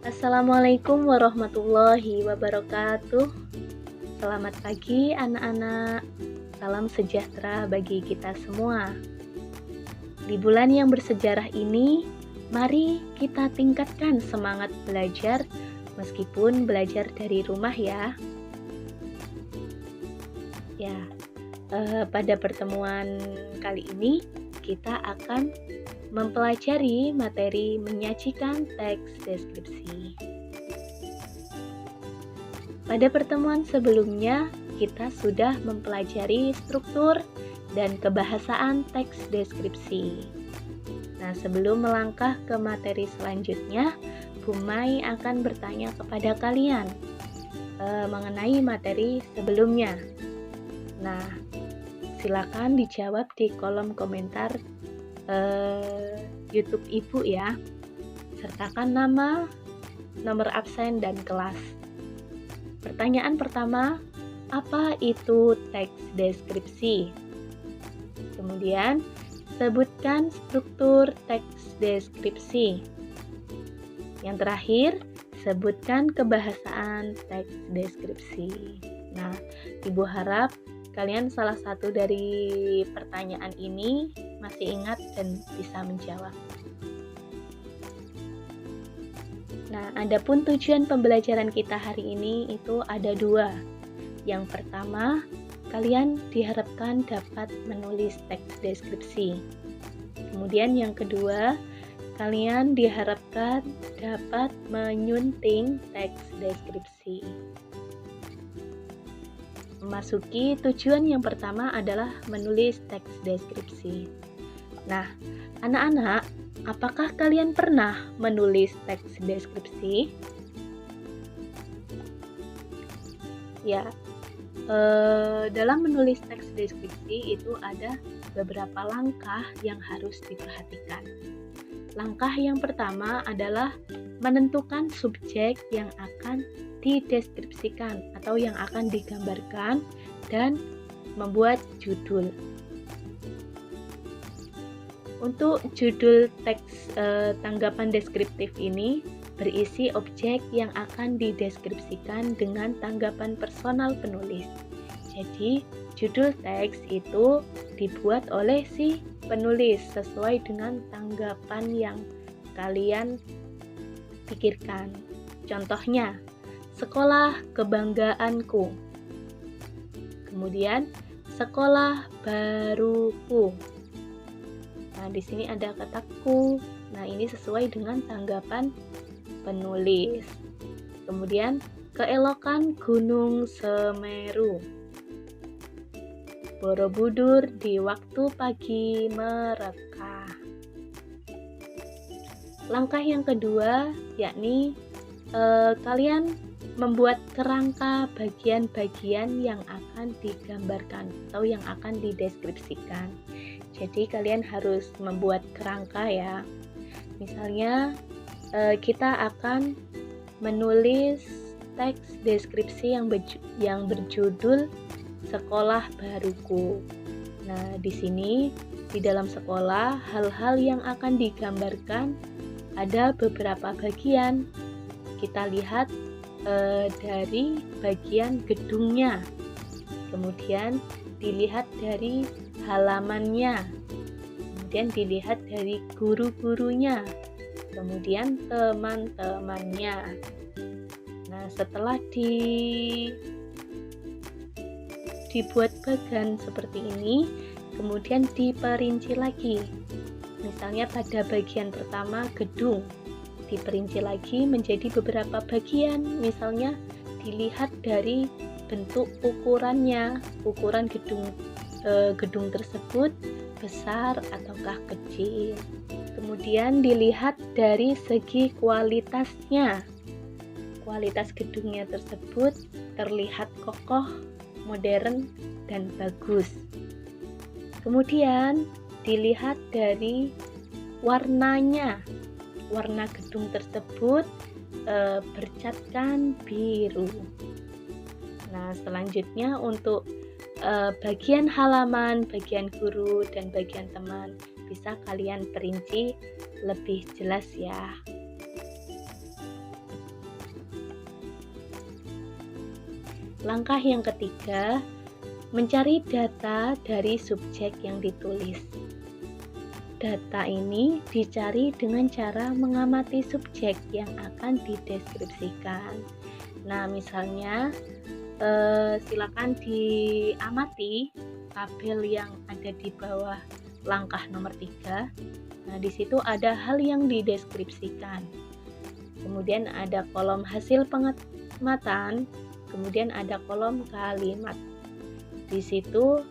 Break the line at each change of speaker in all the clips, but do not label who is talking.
Assalamualaikum warahmatullahi wabarakatuh. Selamat pagi anak-anak. Salam sejahtera bagi kita semua. Di bulan yang bersejarah ini, mari kita tingkatkan semangat belajar meskipun belajar dari rumah ya. Ya, pada pertemuan kali ini kita akan mempelajari materi menyajikan teks deskripsi. Pada pertemuan sebelumnya, kita sudah mempelajari struktur dan kebahasaan teks deskripsi. Nah, sebelum melangkah ke materi selanjutnya, Bu Mai akan bertanya kepada kalian mengenai materi sebelumnya. Nah, silakan dijawab di kolom komentar YouTube Ibu ya. Sertakan nama, nomor absen, dan kelas. Pertanyaan pertama, apa itu teks deskripsi? Kemudian, sebutkan struktur teks deskripsi. Yang terakhir, sebutkan kebahasaan teks deskripsi. Nah, Ibu harap kalian salah satu dari pertanyaan ini masih ingat dan bisa menjawab. Nah, adapun tujuan pembelajaran kita hari ini itu ada dua. Yang pertama, kalian diharapkan dapat menulis teks deskripsi. Kemudian yang kedua, kalian diharapkan dapat menyunting teks deskripsi. Memasuki tujuan yang pertama adalah menulis teks deskripsi. Nah, anak-anak, apakah kalian pernah menulis teks deskripsi? Ya, dalam menulis teks deskripsi itu ada beberapa langkah yang harus diperhatikan. Langkah yang pertama adalah menentukan subjek yang akan dideskripsikan atau yang akan digambarkan dan membuat judul. Untuk judul teks tanggapan deskriptif ini berisi objek yang akan dideskripsikan dengan tanggapan personal penulis. Jadi, judul teks itu dibuat oleh si penulis sesuai dengan tanggapan yang kalian pikirkan. Contohnya, sekolah kebanggaanku. Kemudian, sekolah baruku. Nah, di sini ada kata ku. Nah, ini sesuai dengan tanggapan penulis. Kemudian, keelokan Gunung Semeru. Borobudur di waktu pagi mereka. Langkah yang kedua yakni kalian membuat kerangka bagian-bagian yang akan digambarkan atau yang akan dideskripsikan. Jadi kalian harus membuat kerangka ya. Misalnya kita akan menulis teks deskripsi yang berjudul Sekolah Baruku. Nah, di sini di dalam sekolah hal-hal yang akan digambarkan ada beberapa bagian. Kita lihat dari bagian gedungnya. Kemudian dilihat dari halamannya. Kemudian dilihat dari guru-gurunya. Kemudian teman-temannya. Nah, setelah dibuat bagan seperti ini, kemudian diperinci lagi. Misalnya pada bagian pertama gedung, diperinci lagi menjadi beberapa bagian. Misalnya dilihat dari bentuk ukurannya, ukuran gedung tersebut besar ataukah kecil. Kemudian dilihat dari segi kualitasnya. Kualitas gedungnya tersebut terlihat kokoh, modern, dan bagus. Kemudian dilihat dari warnanya. Warna gedung tersebut bercatkan biru. Nah, selanjutnya untuk bagian halaman, bagian guru, dan bagian teman bisa kalian perinci lebih jelas ya. Langkah yang ketiga, mencari data dari subjek yang ditulis. Data ini dicari dengan cara mengamati subjek yang akan dideskripsikan. Nah, misalnya silakan diamati tabel yang ada di bawah langkah nomor 3. Nah, di situ ada hal yang dideskripsikan. Kemudian ada kolom hasil pengamatan, kemudian ada kolom kalimat. Di situ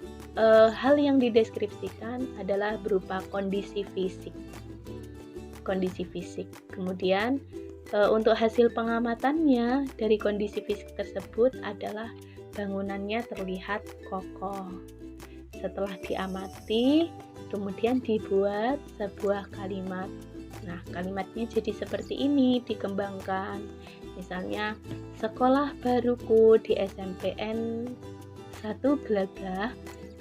hal yang dideskripsikan adalah berupa kondisi fisik. Kemudian untuk hasil pengamatannya dari kondisi fisik tersebut adalah bangunannya terlihat kokoh. Setelah diamati, kemudian dibuat sebuah kalimat. Nah, kalimatnya jadi seperti ini, dikembangkan. Misalnya, sekolah baruku di SMPN 1 Gelagah,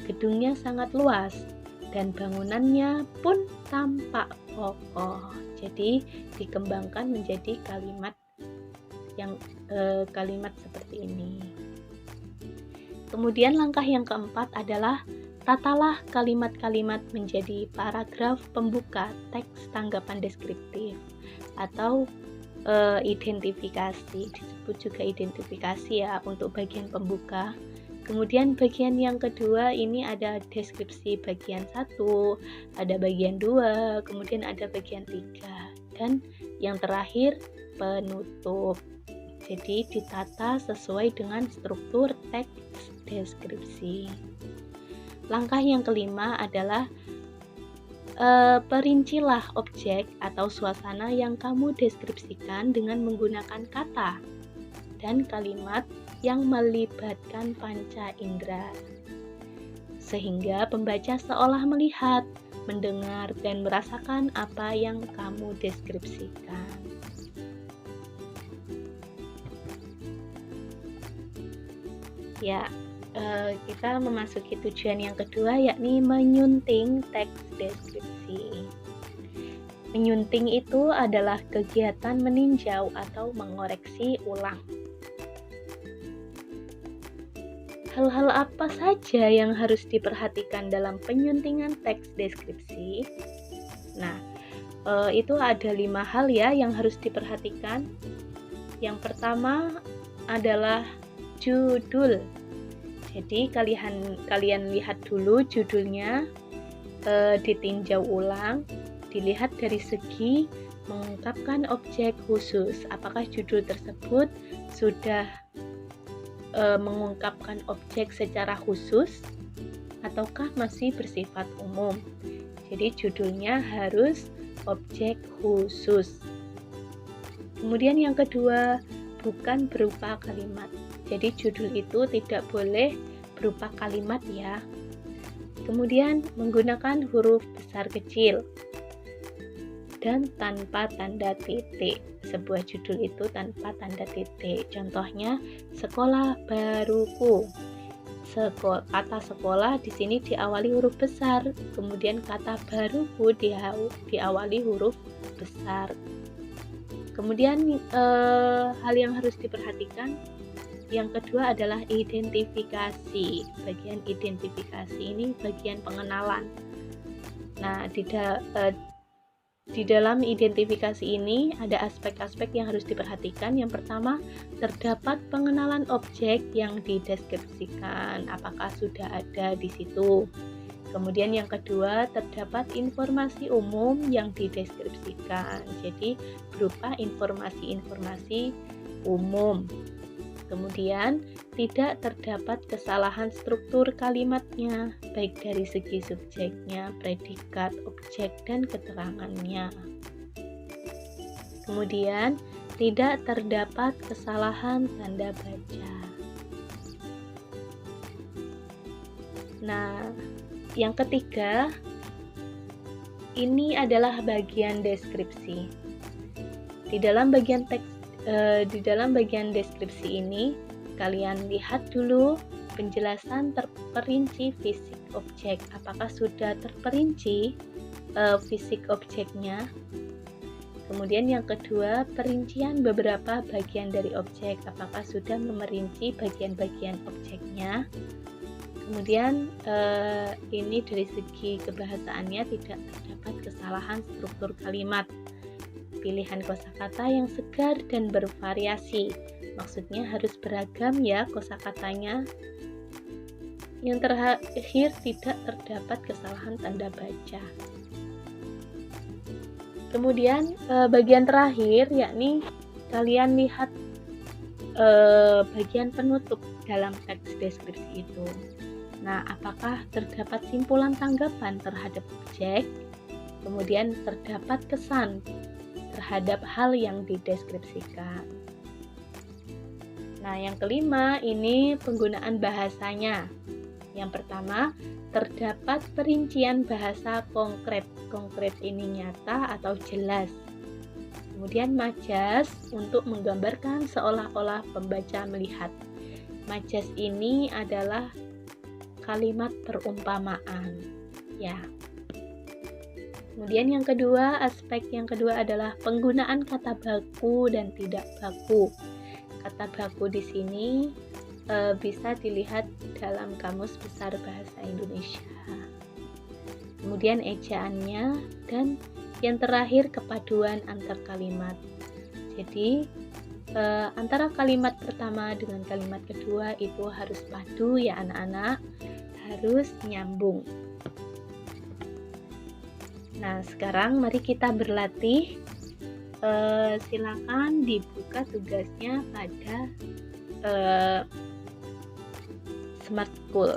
gedungnya sangat luas dan bangunannya pun tampak kokoh. Jadi dikembangkan menjadi kalimat yang kalimat seperti ini. Kemudian langkah yang keempat adalah tatalah kalimat-kalimat menjadi paragraf pembuka teks tanggapan deskriptif atau identifikasi. Disebut juga identifikasi ya untuk bagian pembuka. Kemudian bagian yang kedua ini ada deskripsi bagian 1, ada bagian 2, kemudian ada bagian 3, dan yang terakhir penutup. Jadi ditata sesuai dengan struktur teks deskripsi. Langkah yang kelima adalah perincilah objek atau suasana yang kamu deskripsikan dengan menggunakan kata dan kalimat yang melibatkan panca indera, sehingga pembaca seolah melihat, mendengar, dan merasakan apa yang kamu deskripsikan. Ya, kita memasuki tujuan yang kedua, yakni menyunting teks deskripsi. Menyunting itu adalah kegiatan meninjau atau mengoreksi ulang. Hal-hal apa saja yang harus diperhatikan dalam penyuntingan teks deskripsi? Nah, itu ada 5 hal ya yang harus diperhatikan. Yang pertama adalah judul. Jadi kalian lihat dulu judulnya, ditinjau ulang, dilihat dari segi mengungkapkan objek khusus. Apakah judul tersebut sudah mengungkapkan objek secara khusus ataukah masih bersifat umum. Jadi judulnya harus objek khusus. Kemudian yang kedua, bukan berupa kalimat. Jadi judul itu tidak boleh berupa kalimat ya. Kemudian menggunakan huruf besar kecil dan tanpa tanda titik. Sebuah judul itu tanpa tanda titik. Contohnya sekolah baruku. Kata sekolah di sini diawali huruf besar, kemudian kata baruku diawali huruf besar. Kemudian hal yang harus diperhatikan yang kedua adalah identifikasi. Bagian identifikasi ini bagian pengenalan. Nah, di dalam identifikasi ini ada aspek-aspek yang harus diperhatikan. Yang pertama, terdapat pengenalan objek yang dideskripsikan, apakah sudah ada di situ. Kemudian yang kedua, terdapat informasi umum yang dideskripsikan, jadi berupa informasi-informasi umum. Kemudian, tidak terdapat kesalahan struktur kalimatnya, baik dari segi subjeknya, predikat, objek, dan keterangannya. Kemudian, tidak terdapat kesalahan tanda baca. Nah, yang ketiga, ini adalah bagian deskripsi. Di dalam bagian deskripsi ini, kalian lihat dulu penjelasan terperinci fisik objek. Apakah sudah terperinci fisik objeknya? Kemudian yang kedua, perincian beberapa bagian dari objek. Apakah sudah memerinci bagian-bagian objeknya? Kemudian ini dari segi kebahasaannya tidak terdapat kesalahan struktur kalimat. Pilihan kosakata yang segar dan bervariasi. Maksudnya harus beragam ya kosakatanya. Yang terakhir, tidak terdapat kesalahan tanda baca. Kemudian bagian terakhir, yakni kalian lihat bagian penutup dalam teks deskripsi itu. Nah, apakah terdapat simpulan tanggapan terhadap objek? Kemudian terdapat kesan terhadap hal yang dideskripsikan. Nah, yang kelima ini penggunaan bahasanya. Yang pertama, terdapat perincian bahasa konkret. Konkret ini nyata atau jelas. Kemudian majas untuk menggambarkan seolah-olah pembaca melihat. Majas ini adalah kalimat perumpamaan. Ya. Kemudian yang kedua, aspek yang kedua adalah penggunaan kata baku dan tidak baku. Kata baku di sini bisa dilihat dalam Kamus Besar Bahasa Indonesia. Kemudian ejaannya, dan yang terakhir kepaduan antar kalimat. Jadi antara kalimat pertama dengan kalimat kedua itu harus padu ya anak-anak, harus nyambung. Nah, sekarang mari kita berlatih. Silakan dibuka tugasnya pada Smart School.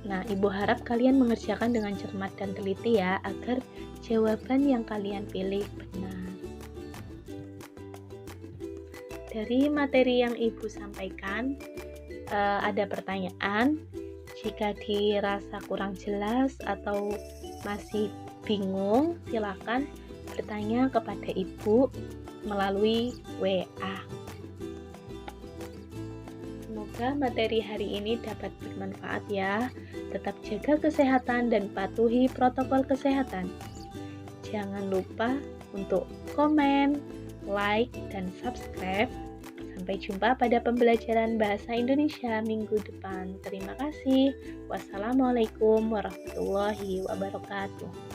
Nah, Ibu harap kalian mengerjakan dengan cermat dan teliti ya, agar jawaban yang kalian pilih benar. Dari materi yang Ibu sampaikan, ada pertanyaan. Jika dirasa kurang jelas atau masih bingung, silakan bertanya kepada Ibu melalui WA. Semoga materi hari ini dapat bermanfaat ya. Tetap jaga kesehatan dan patuhi protokol kesehatan. Jangan lupa untuk komen, like, dan subscribe. Sampai jumpa pada pembelajaran Bahasa Indonesia minggu depan. Terima kasih. Wassalamualaikum warahmatullahi wabarakatuh.